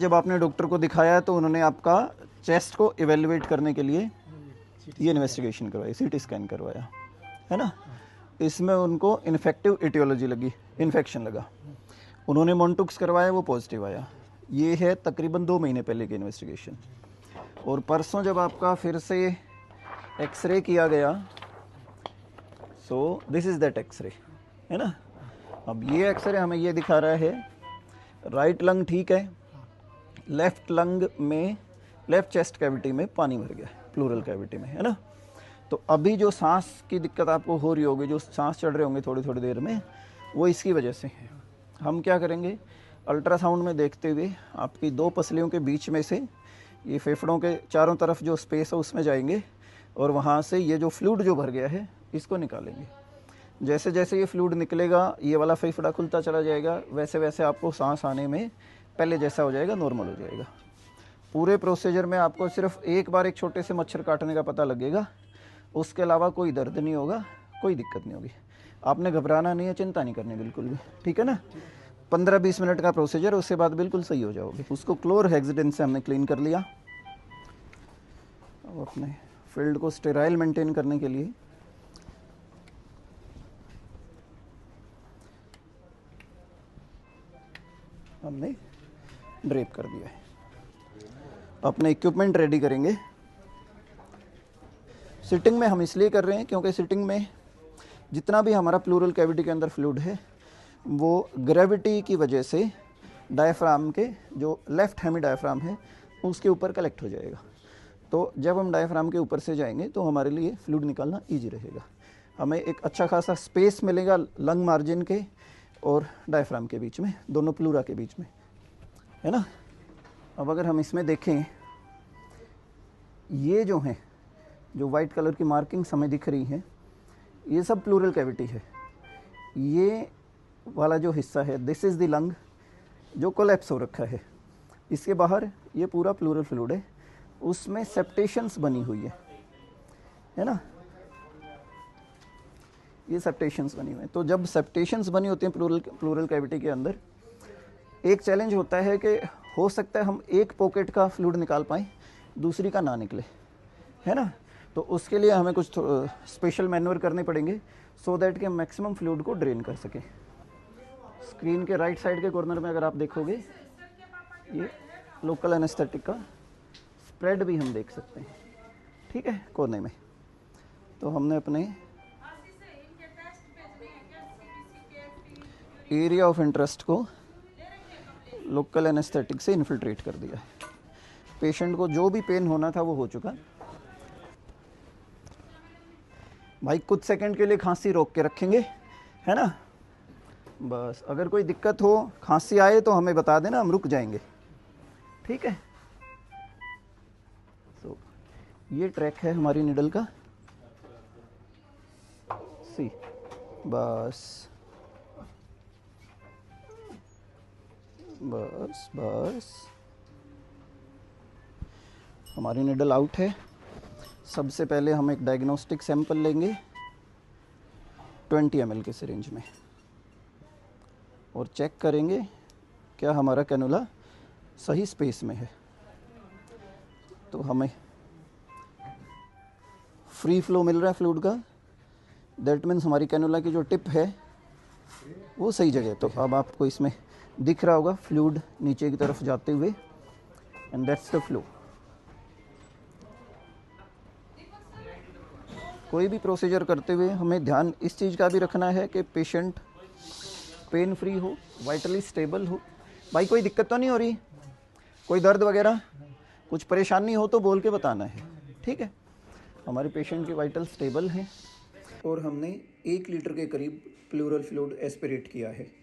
जब आपने डॉक्टर को दिखाया तो उन्होंने आपका चेस्ट को इवेलुएट करने के लिए ये इन्वेस्टिगेशन करवाई, सीटी स्कैन करवाया, है ना। इसमें उनको इन्फेक्टिव एटियोलॉजी लगी, इन्फेक्शन लगा। उन्होंने मोन्टुक्स करवाया, वो पॉजिटिव आया। ये है तकरीबन 2 महीने पहले की इन्वेस्टिगेशन। और परसों जब आपका फिर से एक्सरे किया गया, so this is that X-ray, है ना। अब ये एक्सरे हमें ये दिखा रहा है राइट लंग ठीक है, लेफ्ट लंग में, लेफ्ट चेस्ट कैविटी में पानी भर गया, प्लूरल कैविटी में, है ना। तो अभी जो सांस की दिक्कत आपको हो रही होगी, जो सांस चढ़ रहे होंगे थोड़ी थोड़ी देर में, वो इसकी वजह से है। हम क्या करेंगे, अल्ट्रासाउंड में देखते हुए आपकी 2 पसलियों के बीच में से ये फेफड़ों के चारों तरफ जो स्पेस है उसमें जाएंगे और वहाँ से ये जो फ्लूइड जो भर गया है इसको निकालेंगे। जैसे जैसे ये फ्लूइड निकलेगा, ये वाला फेफड़ा खुलता चला जाएगा, वैसे वैसे आपको सांस आने में पहले जैसा हो जाएगा, नॉर्मल हो जाएगा। पूरे प्रोसीजर में आपको सिर्फ एक बार एक छोटे से मच्छर काटने का पता लगेगा, उसके अलावा कोई दर्द नहीं होगा, कोई दिक्कत नहीं होगी। आपने घबराना नहीं है, चिंता नहीं करनी बिल्कुल भी, ठीक है ना। 15-20 मिनट का प्रोसीजर, उसके बाद बिल्कुल सही हो जाओगे। उसको क्लोरहेक्सिडिन से हमने क्लीन कर लिया। अब अपने फील्ड को स्टेराइल मेंटेन करने के लिए हमने ड्रेप कर दिया है। अपने इक्विपमेंट रेडी करेंगे। सिटिंग में हम इसलिए कर रहे हैं क्योंकि सिटिंग में जितना भी हमारा प्लूरल कैविटी के अंदर फ्लूइड है वो ग्रेविटी की वजह से डायफ्राम के जो लेफ्ट हेमी डायफ्राम है उसके ऊपर कलेक्ट हो जाएगा। तो जब हम डायफ्राम के ऊपर से जाएंगे तो हमारे लिए फ्लूइड निकालना ईजी रहेगा। हमें एक अच्छा खासा स्पेस मिलेगा लंग मार्जिन के और डायफ्राम के बीच में, दोनों प्लूरा के बीच में, है ना। अब अगर हम इसमें देखें, ये जो हैं, जो वाइट कलर की मार्किंग्स हमें दिख रही हैं, ये सब प्लूरल कैविटी है। ये वाला जो हिस्सा है, दिस इज़ द लंग जो कोलैप्स हो रखा है। इसके बाहर ये पूरा प्लूरल फ्लूइड है, उसमें सेप्टेशंस बनी हुई है ना। ये सेप्टेशंस बनी हुई हैं। तो जब सेप्टेशंस बनी होती हैं प्लूरल कैविटी के अंदर, एक चैलेंज होता है कि हो सकता है हम एक पॉकेट का फ्लूइड निकाल पाएँ, दूसरी का ना निकले, है ना। तो उसके लिए हमें कुछ स्पेशल मैन्यूवर करने पड़ेंगे सो दैट कि हम मैक्सिमम फ्लूइड को ड्रेन कर सकें। स्क्रीन के राइट साइड के कॉर्नर में अगर आप देखोगे, ये लोकल एनेस्थेटिक का स्प्रेड भी हम देख सकते हैं, ठीक है, कोने में। तो हमने अपने एरिया ऑफ इंटरेस्ट को लोकल एनेस्थेटिक से इन्फिल्ट्रेट कर दिया है। पेशेंट को जो भी पेन होना था वो हो चुका। भाई कुछ सेकंड के लिए खांसी रोक के रखेंगे, है ना। बस अगर कोई दिक्कत हो, खांसी आए तो हमें बता देना, हम रुक जाएंगे, ठीक है। तो ये ट्रैक है हमारी निडल का, सी, बस बस बस हमारी निडल आउट है। सबसे पहले हम एक डायग्नोस्टिक सैंपल लेंगे 20 ml के सिरिंज में और चेक करेंगे क्या हमारा कैनुला सही स्पेस में है। तो हमें फ्री फ्लो मिल रहा है फ्लूइड का, दैट मीन्स हमारी कैनुला की जो टिप है वो सही जगह है। तो अब आपको इसमें दिख रहा होगा फ्लूइड नीचे की तरफ जाते हुए, एंड दैट्स द फ्लो। कोई भी प्रोसीजर करते हुए हमें ध्यान इस चीज़ का भी रखना है कि पेशेंट पेन फ्री हो, वाइटली स्टेबल हो। भाई कोई दिक्कत तो नहीं हो रही, कोई दर्द वगैरह, कुछ परेशानी हो तो बोल के बताना है, ठीक है। हमारे पेशेंट के वाइटल स्टेबल हैं और हमने 1 लीटर के करीब प्लूरल फ्लूइड एस्पिरेट किया है।